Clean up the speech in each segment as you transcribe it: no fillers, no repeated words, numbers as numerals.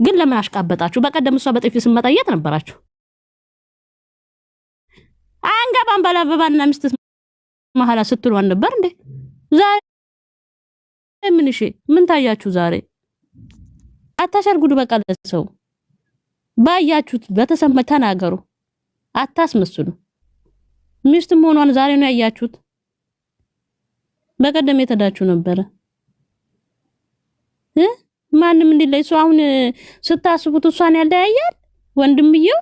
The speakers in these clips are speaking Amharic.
ግን ለምን አሽቃበጣችሁ? በቀደም እሷ በጥፊ ስመጣየት ነበራችሁ። አንገባም ባላበባና ሚስት መሐላ ስትሏን ነበር እንዴ? ዛሬ ምን ታያችሁ? ዛሬ አታሸርጉዱ። በቃ ለሰው ባያችሁት በተሰማ ተናገሩ። አታስመስሉ። ሚስት መሆኗን ዛሬ ነው ያያችሁት። በቀደም የተዳችሁ ነበረ። ማንም እንዲለይ ሰው አሁን ስታስቡት እሷን ያለያያል ወንድምየው።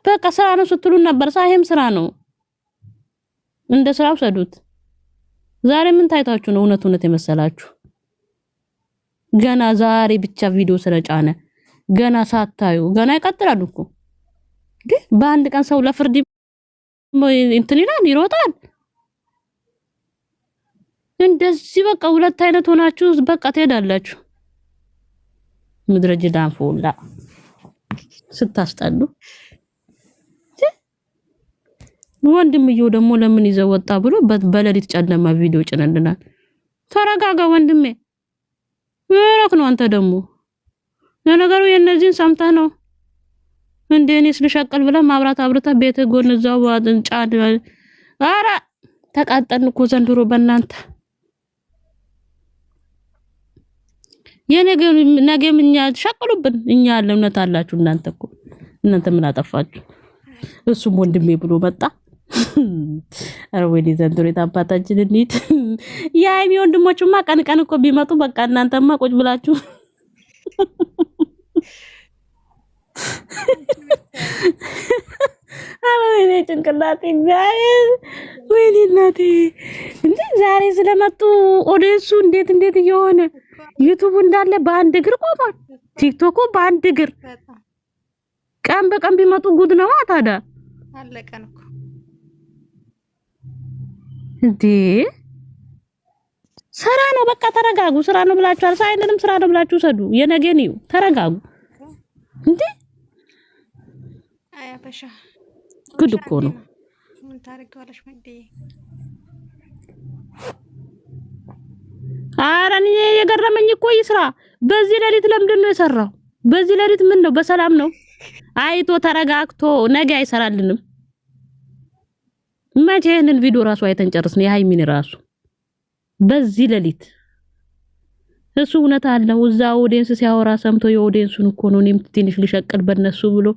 በቃ ስራ ነው ስትሉ ነበር። ሳይም ስራ ነው፣ እንደ ስራው ሰዱት። ዛሬ ምን ታይታችሁ ነው እውነት የመሰላችሁ? ገና ዛሬ ብቻ ቪዲዮ ስለጫነ ገና ሳታዩ ገና ይቀጥላሉ እኮ። ግን በአንድ ቀን ሰው ለፍርድ እንትን ይሮጣል። እንደዚህ በቃ ሁለት አይነት ሆናችሁ በቃ ትሄዳላችሁ። ምድረጅ ዳንፎላ ስታስጠሉ። ወንድምየው ደግሞ ለምን ይዘው ወጣ ብሎ በለሊት ጨለማ ቪዲዮ ጭነልናል። ተረጋጋ ወንድሜ። ወራክ ነው አንተ ደግሞ ለነገሩ የነዚህን ሰምተህ ነው እንዴ? እኔስ ልሸቀል ብለህ ማብራት አብርተህ ቤት ጎን እዛው ጫድ። ኧረ ተቃጠልን እኮ ዘንድሮ በእናንተ። ነገም እኛ ሸቀሉብን። እኛ ያለ እውነት አላችሁ እናንተ እኮ። እናንተ ምን አጠፋችሁ? እሱም ወንድሜ ብሎ መጣ። ኧረ ወይኔ ዘንድሮ የታባታችን እንሂድ። የሀይሚ ወንድሞችማ ቀን እኮ ቢመጡ በቃ እናንተማ ቁጭ ብላችሁ ወይኔ ጭንቅላቴ እግዚአብሔር። ወይኔ እናቴ እንዴ ዛሬ ስለመጡ ኦዲየንሱ እንዴት እየሆነ ዩቲዩብ እንዳለ በአንድ እግር ቆሟል። ቲክቶክ በአንድ እግር ቀን በቀን ቢመጡ ጉድ ነው ታዲያ። አለቀን እኮ እንዴ ስራ ነው በቃ ተረጋጉ። ስራ ነው ብላችኋል። ሳይንንም ስራ ነው ብላችሁ ሰዱ። የነገን ይው ተረጋጉ እንዴ። አያበሻ ጉድ እኮ ነው። ምን ታረጋለሽ መዴ? አረን የገረመኝ እኮ ይስራ በዚህ ሌሊት ለምንድን ነው የሰራው? በዚህ ሌሊት ምን ነው? በሰላም ነው አይቶ ተረጋግቶ ነገ አይሰራልንም። መቼ ይሄንን ቪዲዮ ራሱ አይተን ጨርስን። የሃይሚን ራሱ በዚህ ሌሊት እሱ እውነት አለው። እዛ ኦዲየንስ ሲያወራ ሰምቶ የኦዲየንሱን እኮ ነው እኔም ትንሽ ልሸቅል በነሱ ብሎ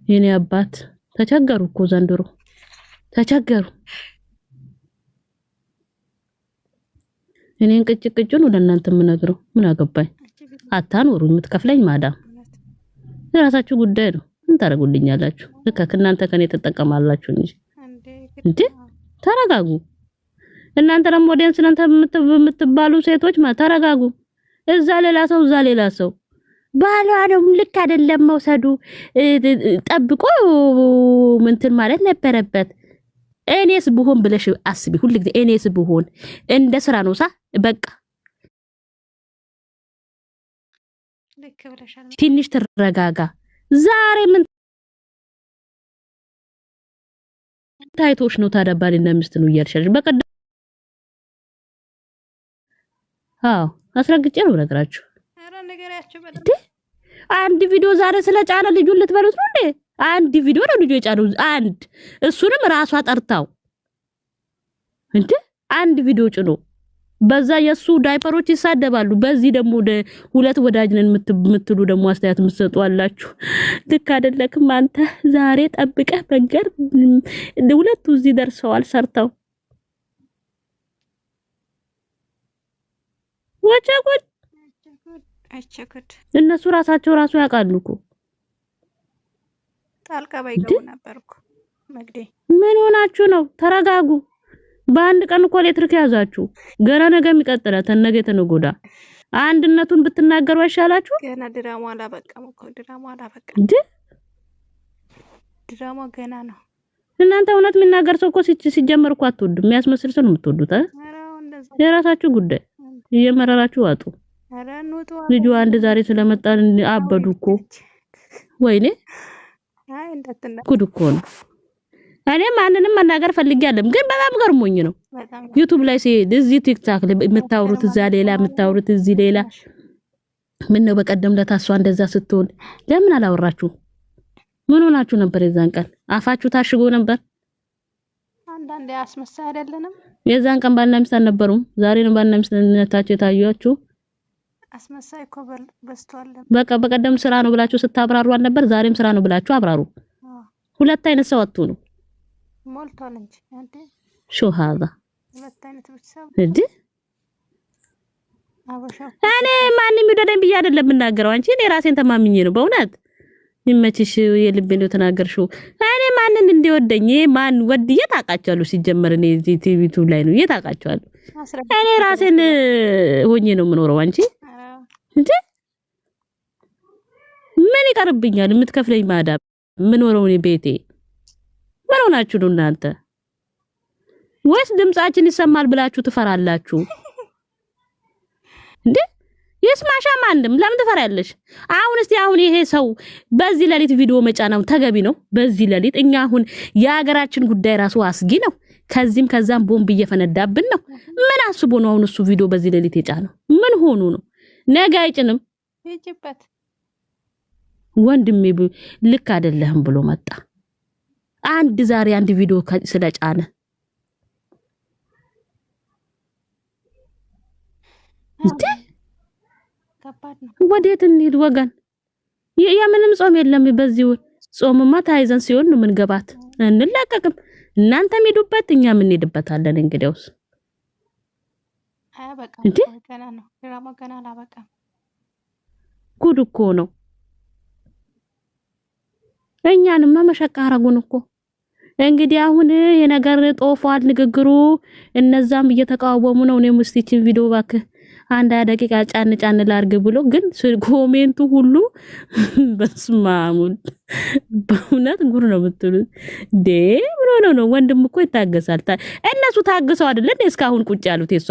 የኔ አባት ተቸገሩ እኮ ዘንድሮ ተቸገሩ። እኔን ቅጭቅጭን ለእናንተ ምነግረው ምን አገባኝ? አታኖሩ የምትከፍለኝ ማዳም የራሳችሁ ጉዳይ ነው። ምን ታረጉልኛላችሁ? እናንተ ከኔ ተጠቀማላችሁ እንጂ ተረጋጉ። እናንተ ደግሞ ኦዲየንስ እናንተ የምትባሉ ሴቶች ተረጋጉ። እዛ ሌላ ሰው ባሏ ነው ልክ አይደለም መውሰዱ ጠብቆ ምንትን ማለት ነበረበት። እኔስ ብሆን ብለሽ አስቢ። ሁሉ ጊዜ እኔስ ብሆን እንደ ስራ ነው በቃ ልክ ብለሻል። ትንሽ ተረጋጋ። ዛሬ ምን ታይቶሽ ነው ታዲያ? ባልና ሚስት ነው እያልሻለሽ በቀደም። አዎ አስረግጬ ነው ነገራችሁ። ኧረ ነገራችሁ በደንብ። አንድ ቪዲዮ ዛሬ ስለጫነ ልጁን ልትበሉት ነው እንዴ? አንድ ቪዲዮ ነው ልጁ የጫነው አንድ፣ እሱንም ራሷ ጠርታው እንዴ አንድ ቪዲዮ ጭኖ በዛ የሱ ዳይፐሮች ይሳደባሉ። በዚህ ደግሞ ሁለት ወዳጅነን የምትሉ ደግሞ አስተያየት የምትሰጡ አላችሁ። ልክ አይደለክም አንተ። ዛሬ ጠብቀህ መንገር ሁለቱ እዚህ ደርሰዋል ሰርተው ወጨቁት። እነሱ ራሳቸው ያውቃሉ እኮ ጣልቃ ባይገቡ ነበርኩ። መግዴ ምን ሆናችሁ ነው? ተረጋጉ። በአንድ ቀን እኮ ኤሌክትሪክ ያዛችሁ። ገና ነገም ይቀጥላል። ተነገ ተነጎዳ አንድነቱን ብትናገሩ አይሻላችሁ? ገና ድራማ አላበቃም እኮ ድራማ ገና ነው። እናንተ እውነት የሚናገር ሰው እኮ ሲጀመር እኮ አትወዱም። የሚያስመስል ሰው ነው የምትወዱት። የራሳችሁ ጉዳይ እየመረራችሁ ዋጡ። ልጁ አንድ ዛሬ ስለመጣን አበዱ እኮ። ወይኔ ጉድ እኮ ነው። እኔ ማንንም መናገር ፈልጌያለሁ፣ ግን በጣም ገርሞኝ ነው። ዩቲዩብ ላይ ሲሄድ እዚህ ቲክታክ ላይ የምታወሩት እዛ ሌላ የምታወሩት እዚህ ሌላ ምን ነው በቀደም ለታሷ እንደዛ ስትሆን ለምን አላወራችሁ? ምን ሆናችሁ ነበር? የዛን ቀን አፋችሁ ታሽጎ ነበር። አንዳንዴ አስመሳይ አይደለንም። የዛን ቀን ባልና ሚስት አልነበሩም። ዛሬ ነው ባልና ሚስትነታችሁ የታያችሁ። አስመሳይ እኮ በዝቷል። በቃ በቀደም ስራ ነው ብላችሁ ስታብራሩ አልነበር? ዛሬም ስራ ነው ብላችሁ አብራሩ። ሁለት አይነት ሰው አትሁኑ። ሞልቷል እንጂ አንዴ ሹሃዛ ሁለት አይነት ቤተሰብ እንዴ አበሻው እኔ ማንንም ይወደደኝ ብዬ አይደለም የምናገረው። አንቺ እኔ ራሴን ተማምኜ ነው በእውነት ይመችሽ የልቤን ነው ተናገርሽው። እኔ ማንን እንዲወደኝ ማን ወድዬ ታውቃቸዋለሁ? ሲጀመር እኔ እዚህ ቲቪቱ ላይ ነው የታውቃቸዋለሁ። እኔ ራሴን ሆኜ ነው የምኖረው። አንቺ እንዴ ምን ይቀርብኛል? የምትከፍለኝ ማዳም ምን ወረው እኔ ቤቴ ምን ሆናችሁ ነው እናንተ? ወይስ ድምጻችን ይሰማል ብላችሁ ትፈራላችሁ እንዴ? ይስማሻ ማንንም ለምን ትፈራለሽ? አሁን እስቲ አሁን ይሄ ሰው በዚህ ሌሊት ቪዲዮ መጫናው ተገቢ ነው? በዚህ ሌሊት እኛ አሁን የሀገራችን ጉዳይ ራሱ አስጊ ነው። ከዚህም ከዛም ቦምብ እየፈነዳብን ነው። ምን አስቦ ነው አሁን እሱ ቪዲዮ በዚህ ሌሊት የጫነው? ምን ሆኑ ነው? ነገ አይጭንም ይጭበት ወንድሜ ልክ አይደለህም ብሎ መጣ። አንድ ዛሬ አንድ ቪዲዮ ስለጫነ እንዴ ከባድ ነው። ወዴት እንሂድ ወገን? የምንም ጾም የለም። በዚህ ጾምማ ታይዘን ሲሆን ነው ምንገባት። እንላቀቅም። እናንተም ሄዱበት እኛም እንሄድበታለን። እንግዲያውስ አያበቃም። ገና ነው ድራማ ገና አላበቃም። ጉድ እኮ ነው። እኛንማ መሸቃ አረጉን እኮ። እንግዲህ አሁን የነገር ጦፏል ንግግሩ። እነዛም እየተቃወሙ ነው። እኔም እስቲ እቺን ቪዲዮ እባክህ አንድ ደቂቃ ጫን ላርግ ብሎ ግን ኮሜንቱ ሁሉ በስማሙል በእውነት ጉር ነው የምትሉት እንዴ? ምን ነው ወንድም እኮ ይታገሳል። እነሱ ታግሰው አይደል እንዴ እስካሁን ቁጭ ያሉት? የሷ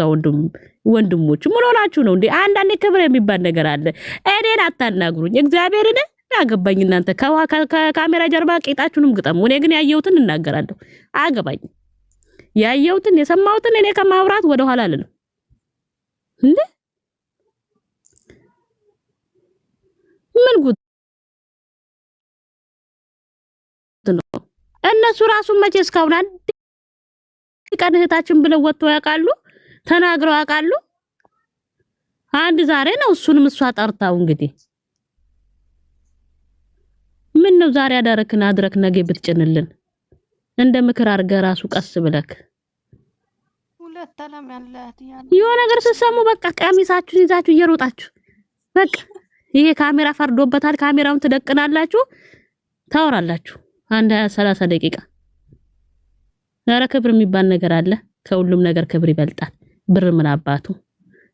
ወንድሞች ምን ሆናችሁ ነው እንዴ? አንዳንዴ ክብር የሚባል ነገር አለ። እኔን አታናግሩኝ እግዚአብሔርን አገባኝ። እናንተ ከካሜራ ጀርባ ቄጣችሁንም ግጠሙ። እኔ ግን ያየሁትን እናገራለሁ። አገባኝ። ያየሁትን የሰማሁትን እኔ ከማውራት ወደ ኋላ አልልም እንዴ። ምን ጉድ ነው? እነሱ ራሱ መቼ እስካሁን አንድ ቀን እህታችን ብለው ወጥተው ያውቃሉ? ተናግረው ያውቃሉ? አንድ ዛሬ ነው እሱንም እሷ ጠርታው እንግዲህ ምን ነው ዛሬ አዳረክና አድረክ ነገ ብትጭንልን እንደ ምክር አርገ ራሱ ቀስ ብለክ ሁለት አለም ያላት የሆነ ነገር ስትሰሙ በቃ ቀሚሳችሁን ይዛችሁ እየሮጣችሁ በቃ ይሄ ካሜራ ፈርዶበታል። ካሜራውን ትደቅናላችሁ፣ ታወራላችሁ አንድ 30 ደቂቃ። ዛሬ ክብር የሚባል ነገር አለ። ከሁሉም ነገር ክብር ይበልጣል። ብር ምን አባቱ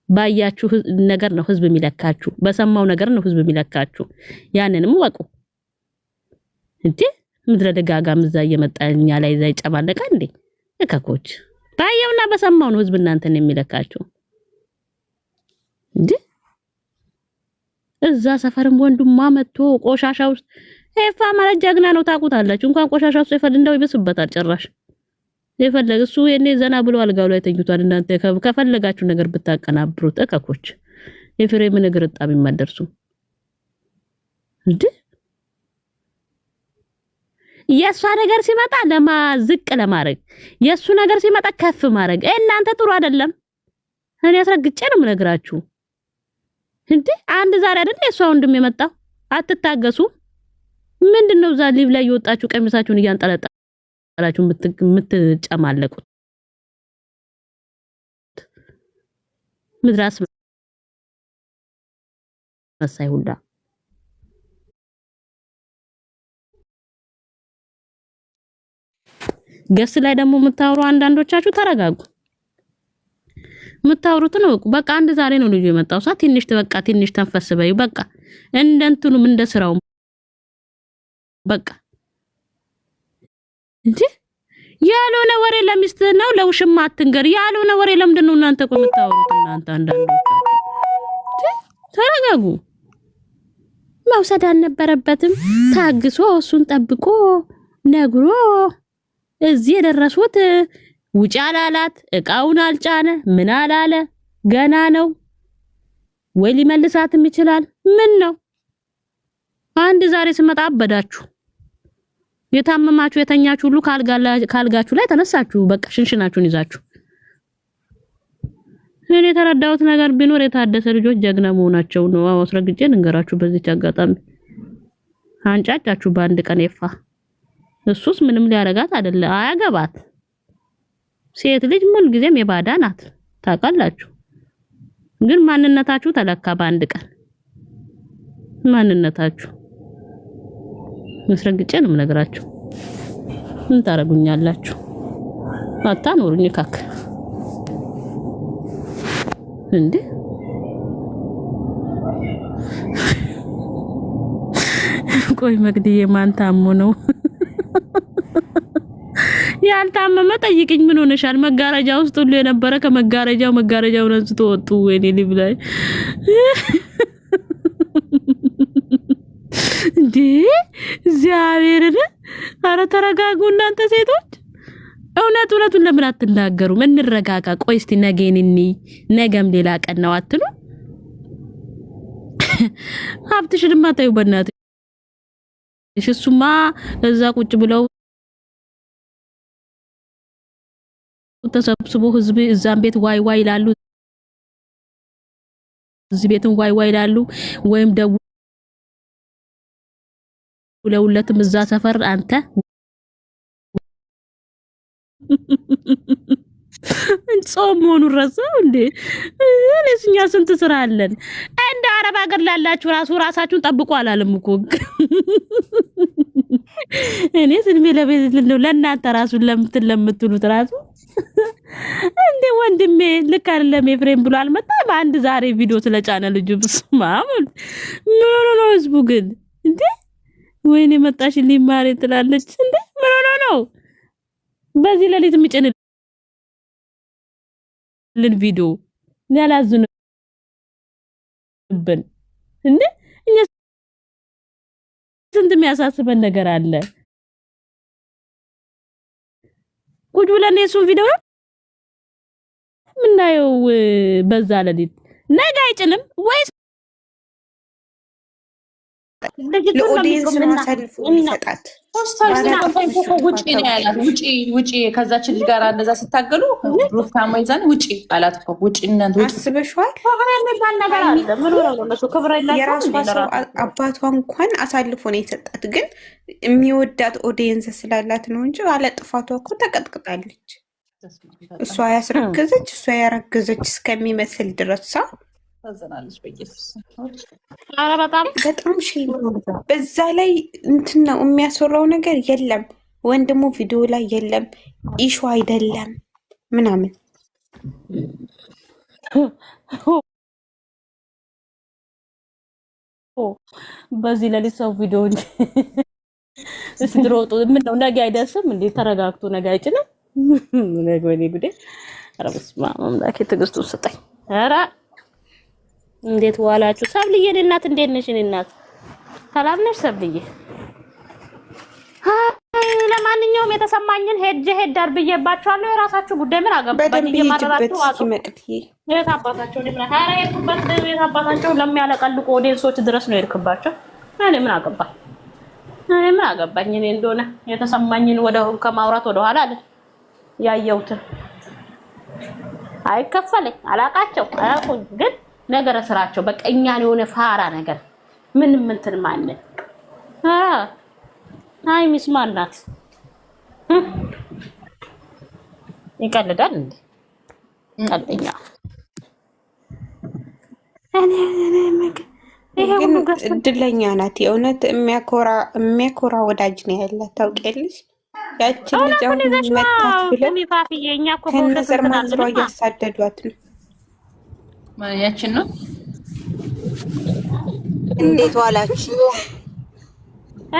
ባያችሁ ነገር ነው ህዝብ የሚለካችሁ። በሰማው ነገር ነው ህዝብ የሚለካችሁ። ያንንም ወቁ እንዴ። ምድረ ደጋጋም እዛ እየመጣኛ ላይ እዛ ይጨማለቃ እንዴ እከኮች። ባየውና በሰማው ነው ህዝብ እናንተን የሚለካችሁ እንዴ። እዛ ሰፈርም ወንዱማ መጥቶ ቆሻሻ ውስጥ ኤፋ ማለት ጀግና ነው ታውቁታላችሁ። እንኳን ቆሻሻ ውስጥ እንደው ይበስበታል ጭራሽ። የፈለገ እሱ የኔ ዘና ብሎ አልጋው ላይ ተኝቷል። እናንተ ከፈለጋችሁ ነገር ብታቀናብሩት እከኮች የፍሬም ነገር ጣም ይማደርሱ እንዴ። የሷ ነገር ሲመጣ ዝቅ ለማድረግ የሱ ነገር ሲመጣ ከፍ ማድረግ እናንተ ጥሩ አይደለም። እኔ አስረግጬ ነው የምነግራችሁ እንዴ። አንድ ዛሬ አይደል የሷ ወንድም የመጣው? አትታገሱ። ምንድነው ዛ ሊቭ ላይ የወጣችሁ ቀሚሳችሁን እያንጠለጠላችሁ የምትጨማለቁት? ምድራስ መሳይ ሁላ ገስ ላይ ደግሞ የምታወሩ አንዳንዶቻችሁ ተረጋጉ። የምታወሩት ነው በቃ። አንድ ዛሬ ነው ልጅ የመጣው ሰዓት ትንሽ ተንፈስ በዩ በቃ። እንደንቱንም እንደስራው በቃ እንዴ። ያልሆነ ወሬ ለሚስት ነው ለውሽማ አትንገር። ያልሆነ ወሬ ለምንድን ነው እናንተ ቆይ የምታወሩት? እናንተ አንዳንዶቻችሁ ተረጋጉ። መውሰድ አልነበረበትም። ታግሶ እሱን ጠብቆ ነግሮ እዚህ የደረሱት ውጭ አላላት፣ እቃውን አልጫነ፣ ምን አላለ። ገና ነው ወይ ሊመልሳትም ይችላል። ምን ነው አንድ ዛሬ ስመጣ አበዳችሁ። የታመማችሁ የተኛችሁ ሁሉ ካልጋችሁ ላይ ተነሳችሁ። በቃ ሽንሽናችሁን ይዛችሁ። እኔ የተረዳሁት ነገር ቢኖር የታደሰ ልጆች ጀግና መሆናቸው ነው። አስረግጬ ልንገራችሁ በዚህ አጋጣሚ። አንጫጫችሁ በአንድ ቀን ይፋ። እሱስ ምንም ሊያረጋት አይደለ፣ አያገባት። ሴት ልጅ ምን ጊዜም የባዳ ናት ታውቃላችሁ። ግን ማንነታችሁ ተለካ በአንድ ቀን። ማንነታችሁ አስረግጬ ነው የምነግራችሁ። ምን ታረጉኛላችሁ? አታኖሩኝ ካክ እንዴ? ቆይ መግዲዬ ማን ታሞ ነው? ያልታመመ ጠይቅኝ። ምን ሆነሻል? መጋረጃ ውስጥ ሁሉ የነበረ መጋረጃውን አንስቶ ወጡ። ወይኔ ሊብላይ እንዴ! እግዚአብሔርን ኧረ ተረጋጉ እናንተ ሴቶች። እውነቱን ለምን አትናገሩም? እንረጋጋ። ቆይ እስቲ ነገም ሌላ ቀን ነው አትሉ? ሀብትሽንማ ታዩ በእናትሽ። እሱማ እዛ ቁጭ ብለው ተሰብስቦ ህዝብ እዛም ቤት ዋይ ይላሉ፣ እዚህ ቤትም ዋይ ይላሉ። ወይም ደውለውለትም እዛ ሰፈር አንተ ጾም መሆኑን ረሳው እንዴ? እኛ ስንት ስራ አለን። እንደ አረብ ሀገር ላላችሁ ራሳችሁን ጠብቁ አላለም እኮ። እኔ ስልሜ ለቤት ነው ለእናንተ ራሱን ለምትሉት ራሱ እንዴ ወንድሜ ልክ አይደለም ኤፍሬም ብሎ አልመጣ በአንድ ዛሬ ቪዲዮ ስለጫነ ልጁ ብስማም ምን ነው ህዝቡ ግን እንዴ ወይኔ መጣሽልኝ ማሬ ትላለች እንዴ ምን ነው በዚህ ለሊት የሚጨንልን ቪዲዮ ያላዝንብን እንዴ እኛ ስንት የሚያሳስበን ነገር አለ። ቁጭ ብለን የሱን ቪዲዮ ምናየው በዛ ለሊት ነገ አይጭንም ወይስ ለኦዲየንስ ማሳልፎ ይሰጣት? ውጪ ነው ያላት። ውጪ ከዛች ልጅ ጋር እንደዛ ሲታገሉ ብሩክ ታማይዛን ውጪ አላት እኮ ውጪ። እናንተ ውጪ አስበሽዋል? የራሷ ሰው አባቷ እንኳን አሳልፎ ነው የሰጣት። ግን የሚወዳት ኦዲየንስ ስላላት ነው እንጂ አለ ጥፋቷ እኮ ተቀጥቅጣለች። እሷ ያስረገዘች እሷ ያረገዘች እስከሚመስል ድረስ ታዘናለች። በኢየሱስ ኧረ በጣም ሼም። በዛ ላይ እንትን ነው የሚያስወራው ነገር የለም። ወንድሙ ቪዲዮ ላይ የለም። ኢሹ አይደለም ምናምን በዚህ ለሊት ሰው ቪዲዮ እስድሮጡ ምን ነው ነገ አይደርስም እንዴ? ተረጋግቶ ነገ አይጭንም። ነገ ወዲህ ጉዴ። ኧረ በስመ አብ አምላኬ ትዕግስቱን ስጠኝ። ኧረ እንዴት ዋላችሁ? ሰብልዬ እናት እንዴት ነሽ? እናት ሰላም ነሽ ሰብልዬ? ለማንኛውም የተሰማኝን ሄድ አርብዬባችኋለሁ። የራሳችሁ ጉዳይ ምን አገባኝ? እየማረራችሁ አጡ የት አባታቸው ለምን የት አባታቸው ለሚያለቀልቁ ኦዲየንሶች ድረስ ነው የሄድክባቸው። እኔ ምን አገባኝ? እኔ እንደሆነ የተሰማኝን ወደ ከማውራት ወደ ኋላ አለ ያየሁትን አይከፈለኝ አላቃቸው አያውቁኝ ግን ነገር ስራቸው በቃ እኛን የሆነ ፋራ ነገር ምንም እንትን ማለት አይ ሚስማናት ይቀልዳል እንዴ? ቀልኛ ይሄ ሁሉ እድለኛ ናት። የእውነት የሚያኮራ ወዳጅ ነው ያላት ታውቂያለሽ። ያችን ልጅ አሁን መታት ብለው ከነዘር ማንዝሯ እያሳደዷት ነው። ያችን ነው። እንዴት ዋላችሁ?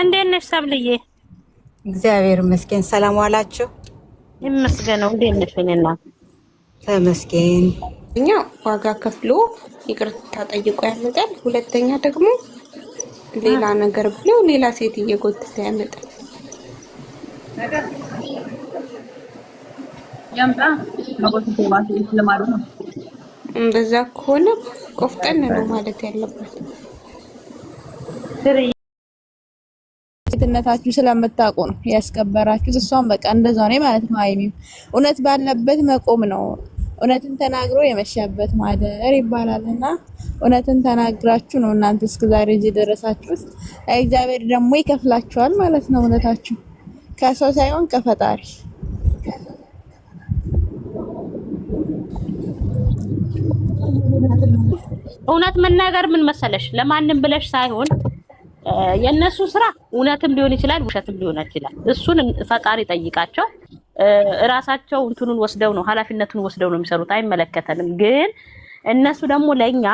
እንዴት ነሽ ሰብልዬ? እግዚአብሔር ይመስገን። ሰላም ዋላችሁ? ይመስገነው። እንዴት ነሽ እኔና? ተመስገን። እኛ ዋጋ ከፍሎ ይቅርታ ጠይቆ ያመጣል። ሁለተኛ ደግሞ ሌላ ነገር ብሎ ሌላ ሴት እየጎተተ ያመጣል። ያምጣ ማቆት ተባለ ለማለት ነው። እንደዛ ከሆነ ቆፍጠን ነው ማለት ያለበት። ሴትነታችሁ ስለምታውቁ ነው ያስከበራችሁት። እሷም በቃ እንደዛው ነው ማለት ነው። ሀይሚም እውነት ባለበት መቆም ነው። እውነትን ተናግሮ የመሸበት ማደር ይባላልና እውነትን ተናግራችሁ ነው እናንተ እስከዛሬ እዚህ ደረሳችሁት። እግዚአብሔር ደግሞ ይከፍላችኋል ማለት ነው። እውነታችሁ ከሰው ሳይሆን ከፈጣሪ። እውነት መናገር ምን መሰለሽ፣ ለማንም ብለሽ ሳይሆን የነሱ ስራ እውነትም ሊሆን ይችላል፣ ውሸትም ሊሆን ይችላል። እሱን ፈጣሪ ጠይቃቸው። እራሳቸው እንትኑን ወስደው ነው ኃላፊነቱን ወስደው ነው የሚሰሩት። አይመለከተንም። ግን እነሱ ደግሞ ለኛ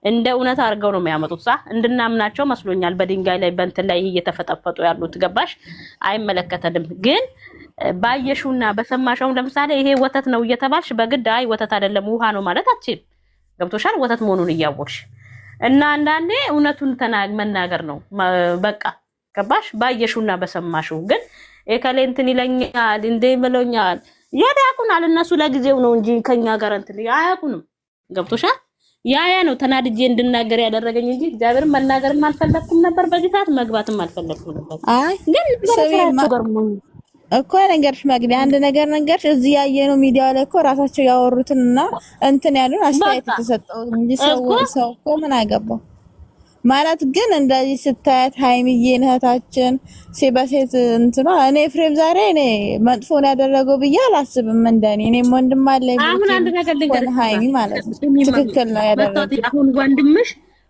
እንደ እውነት አድርገው ነው የሚያመጡት። እንድናምናቸው መስሎኛል። በድንጋይ ላይ በእንትን ላይ እየተፈጠፈጡ ያሉት ገባሽ? አይመለከተንም። ግን ባየሹና በሰማሽው ለምሳሌ ይሄ ወተት ነው እየተባልሽ በግድ አይ ወተት አይደለም ውሃ ነው ማለት አትችልም። ገብቶሻል? ወተት መሆኑን እያወቅሽ እና አንዳንዴ እውነቱን መናገር ነው በቃ ገባሽ? ባየሹና በሰማሽው። ግን ኤከሌ እንትን ይለኛል እንዴ ብለውኛል ያዳቁናል። እነሱ ለጊዜው ነው እንጂ ከኛ ጋር እንትን አያቁንም። ገብቶሻል? ያ ነው ተናድጄ እንድናገር ያደረገኝ እንጂ እግዚአብሔርን መናገርም አልፈለኩም ነበር። በዚህ ሰዓት መግባትም አልፈለኩም ነበር። ግን ገርሞኝ እኮ ነገርሽ መግቢያ አንድ ነገር ነገርሽ እዚህ ያየነው ሚዲያ ላይ እኮ ራሳቸው ያወሩትና እንትን ያሉን አስተያየት የተሰጠው እንጂ ሰው እኮ ምን አገባው ማለት። ግን እንደዚህ ስታያት ሀይሚዬ እህታችን በሴት እንትኗ እኔ ፍሬም ዛሬ እኔ መጥፎ ነው ያደረገው ብዬ አላስብም። እንደኔ እኔም ወንድም አለኝ። አሁን አንድ ነገር ልንገርሽ ሀይሚ ማለት ነው ትክክል ነው ያደረገው። አሁን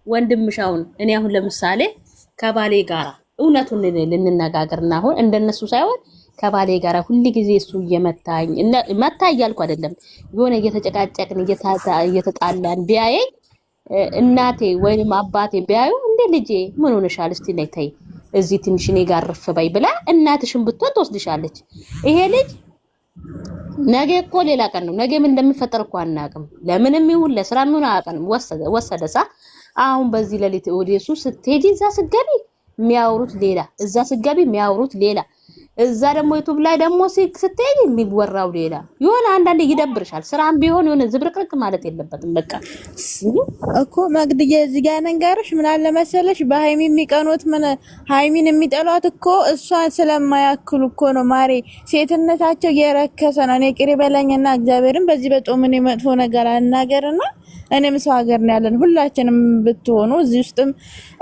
ወንድምሽ አሁን እኔ አሁን ለምሳሌ ከባሌ ጋራ እውነቱን ልንነጋገርና አሁን እንደነሱ ሳይሆን ከባሌ ጋራ ሁሉ ጊዜ እሱ እየመታኝ መታ እያልኩ አይደለም፣ የሆነ እየተጨቃጨቅን እየተጣላን ቢያየኝ እናቴ ወይም አባቴ ቢያዩ እንደ ልጄ ምን ሆነሻል? እስቲ ነይ ተይ እዚህ ትንሽ እኔ ጋር ረፍ በይ ብላ እናትሽን ብትወድ ትወስድሻለች። ይሄ ልጅ ነገ እኮ ሌላ ቀን ነው። ነገ ምን እንደሚፈጠር እኮ አናውቅም። ለምንም ይሁን ለስራም ይሁን አያውቅም። ወሰደሳ አሁን በዚህ ሌሊት ወዴሱ ስትሄጂ እዛ ስትገቢ የሚያወሩት ሌላ፣ እዛ ስትገቢ የሚያወሩት ሌላ፣ እዛ ደግሞ ዩቲዩብ ላይ ደግሞ ስትሄጂ የሚወራው ሌላ። የሆነ አንዳንዴ ይደብርሻል። ስራም ቢሆን የሆነ ዝብርቅርቅ ማለት የለበትም። በቃ እኮ መግድዬ እዚህ ጋር ነገርሽ ምን አለ መሰለሽ፣ በሃይሚ የሚቀኑት ምን ሃይሚን የሚጠሏት እኮ እሷን ስለማያክሉ እኮ ነው ማሬ። ሴትነታቸው የረከሰ ነው። እኔ ቅሪ በለኝና እግዚአብሔርን በዚህ በጦም እኔ መጥፎ ነገር አናገርና እኔም ሰው ሀገር ነው ያለን። ሁላችንም ብትሆኑ እዚህ ውስጥም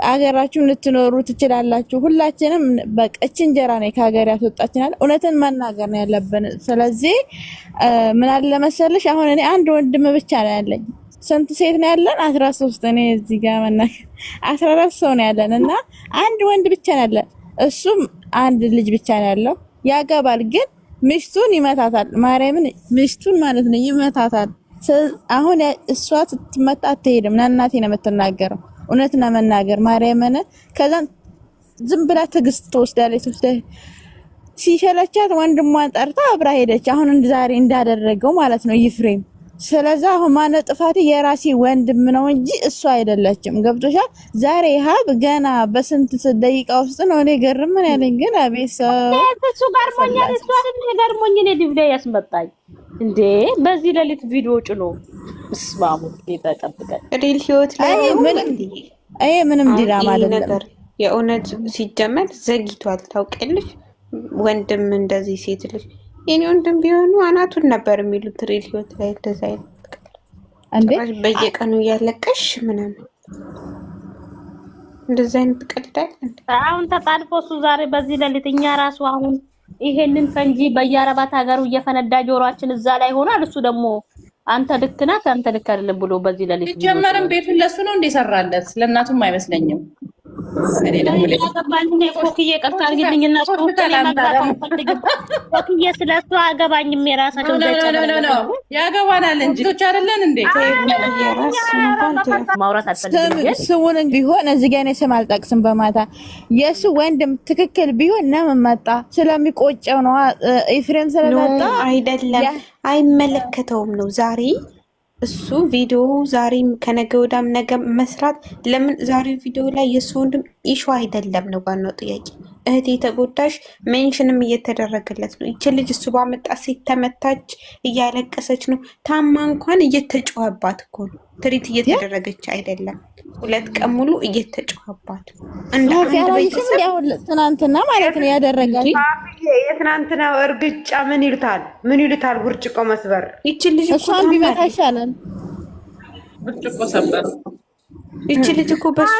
ሀገራችሁን ልትኖሩ ትችላላችሁ። ሁላችንም በቃ እቺ እንጀራ ነው ከሀገር ያስወጣችናል። እውነትን መናገር ነው ያለብን። ስለዚህ ምን አለ መሰለሽ አሁን እኔ አንድ ወንድም ብቻ ነው ያለኝ። ስንት ሴት ነው ያለን? 13 እኔ እዚህ ጋር መናገር 14 ሰው ነው ያለን እና አንድ ወንድ ብቻ ነው ያለን። እሱም አንድ ልጅ ብቻ ነው ያለው። ያገባል ግን ሚስቱን ይመታታል። ማርያምን ሚስቱን ማለት ነው ይመታታል። አሁን እሷ ስትመጣ አትሄድም። እናቴ ነው የምትናገረው። እውነት ነው መናገር ማርያምን። ከዛ ዝም ብላ ትዕግስት ትወስዳለች። ሲሸለቻት ወንድሟን ጠርታ አብራ ሄደች። አሁን ዛሬ እንዳደረገው ማለት ነው ይፍሬም። ስለዚህ አሁን ማነው ጥፋት? የራሴ ወንድም ነው እንጂ እሷ አይደለችም። ገብቶሻል? ዛሬ ሀብ ገና በስንት ደቂቃ ውስጥ ነው እኔ ገርምን ያለኝ። ግን አቤት እሱ ገርሞኛል። እሱ አይደል ገርሞኝ እኔ ዲቪዲ ያስመጣኝ እንዴ በዚህ ሌሊት ቪዲዮ ጭኖ ስማሙ ይተጠብቀን ሪል ህይወት ላይ ምንም ዲራማ አይደለም። የእውነት ሲጀመር ዘግይቷል። ታውቂያለሽ? ወንድም እንደዚህ ሴት ልጅ የኔ ወንድም ቢሆኑ አናቱን ነበር የሚሉት። ሪል ህይወት ላይ እንደዛ አይነት እንዴ በየቀኑ እያለቀሽ ምናምን እንደዛ አይነት ቀልዳል። አሁን ተጣልፎ እሱ ዛሬ በዚህ ሌሊት እኛ ራሱ አሁን ይሄንን ፈንጂ በየአረባት ሀገሩ እየፈነዳ ጆሮአችን እዛ ላይ ሆኗል። እሱ ደግሞ አንተ ልክ ናት አንተ ልክ አይደለም ብሎ በዚህ ሌሊት ጀመረም ቤቱን ለሱ ነው እንደሰራለት ለእናቱም አይመስለኝም። እኔ ደግሞ ለባል ነው ኮክዬ ቀርታ አርግልኝና ኮክዬ ስለሱ አገባኝም የራሳቸው ነው ያገባናል እንጂ ቶች አይደለን እንዴ ማውራት አልፈልግም። ስሙን ቢሆን እዚህ ጋር ስም አልጠቅስም። በማታ የሱ ወንድም ትክክል ቢሆን ለምን መጣ? ስለሚቆጨው ነው። ኤፍሬም ስለመጣ አይደለም አይመለከተውም ነው ዛሬ እሱ ቪዲዮ ዛሬም ከነገ ወዳም ነገ መስራት ለምን ዛሬ ቪዲዮ ላይ የሱ ወንድም ኢሹ አይደለም ነው ዋናው ጥያቄ። እህቴ ተጎዳሽ ሜንሽንም እየተደረገለት ነው። ይቺ ልጅ እሱ ባመጣ ሴት ተመታች፣ እያለቀሰች ነው። ታማ እንኳን እየተጮኸባት እኮ ነው። ትሪት እየተደረገች አይደለም። 2 ቀን ሙሉ እየተጮኸባት እንደ አንድ ቤተሰብ ትናንትና ማለት ነው ያደረጋል። የትናንትናው እርግጫ ምን ይሉታል? ብርጭቆ መስበር። ይቺ ልጅ እሷን ቢመታ ይሻላል። ብርጭቆ ሰበር። ይቺ ልጅ እኮ በሱ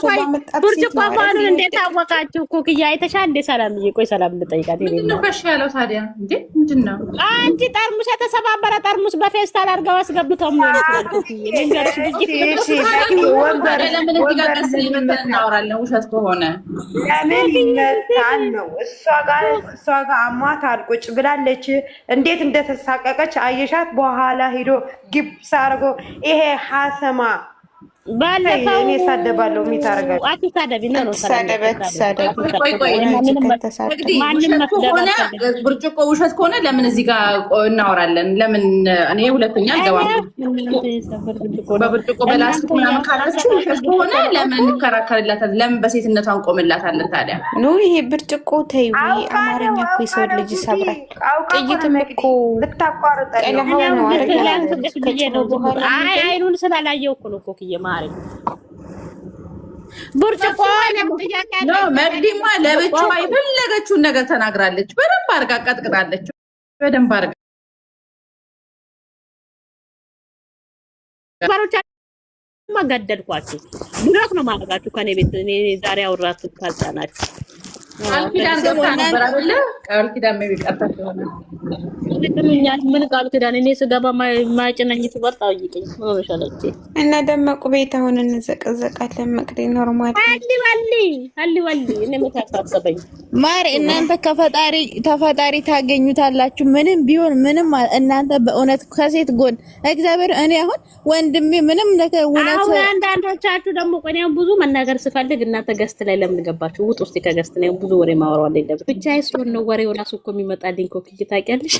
ባመጣት ብርጭቆ መሆኑን እንዴት አወቃችሁ? ኩክያ አይተሻል እንዴ? ሰላምዬ፣ ቆይ ሰላም ልጠይቃት። ምንድነው ከሽ ያለው ታዲያ? እንዴ ምንድነው? አንቺ ጠርሙስ የተሰባበረ ጠርሙስ በፌስታል አድርገው አስገብተው ምን ይችላል? ኩክዬ ልንገርሽ ልጅ ለምን እዚህ ጋር ቀስ ይመጣ እናወራለን? ውሸት ከሆነ ለምን ይመጣል ነው? እሷ ጋር አሟታል፣ ቁጭ ብላለች። እንዴት እንደተሳቀቀች አየሻት? በኋላ ሄዶ ግብስ አድርጎ ይሄ ሀሰማ ባለፈው እኔ ሳደባለሁ የሚታረጋው አትሳደቢ ነው ብርጭቆ ውሸት ከሆነ ለምን እዚህ ጋር እናወራለን? ለምን እኔ ሁለተኛ አልገባም። በብርጭቆ በላስቲክ ምናምን ካላችሁ ውሸት ከሆነ ለምን እንከራከርላታለን? ለምን በሴትነቷ እንቆምላታለን? ታዲያ ኖ ይሄ ብርጭቆ ተይው። አማርኛ እኮ የሰው ልጅ ይሰብራል። ጥይትም እኮ ቀለሃው ነው አይደል? አይኑን ስላላየው እኮ ነው ኮክዬ ማሪ ብርጭቆ ነው። መቅዲማ ለብቻዋ የፈለገችውን ነገር ተናግራለች። በደንብ አድርጋ ቀጥቅጣለች። በደንብ አድርጋ ማገደልኳችሁ ብሎክ ነው ማድረጋችሁ ከኔ ቤት። እኔ ዛሬ አውራችሁ ካልጻናችሁ ቃል ኪዳን ገብታ ነበር አይደለ? ቃል ኪዳን የሚቀርታ ሆነ ምን ቃል ኪዳን? እኔ ስገባ ማጭነኝ ትወጣው ይቀኝ ነው ሻለች እና ደመቁ ቤት አሁን እንዘቀዘቃለን። መቅዲ ኖርማል አሊ እኔ መታሳሰበኝ ማር እናንተ ተፈጣሪ ታገኙታላችሁ። ምንም ቢሆን ምንም እናንተ በእውነት ከሴት ጎን እግዚአብሔር እኔ አሁን ወንድሜ ምንም ነገር እውነት አሁን አንዳንዶቻችሁ ደግሞ ቆኔው ብዙ መናገር ስፈልግ እናንተ ገስት ላይ ለምን ገባችሁ? ውጥ ውስጥ ከገስት ነው ብዙ ወሬ ማወራው አለኝ። ብቻ አይሶን ነው ወሬው ራሱ እኮ የሚመጣልኝ ኮክዬ ታውቂያለሽ።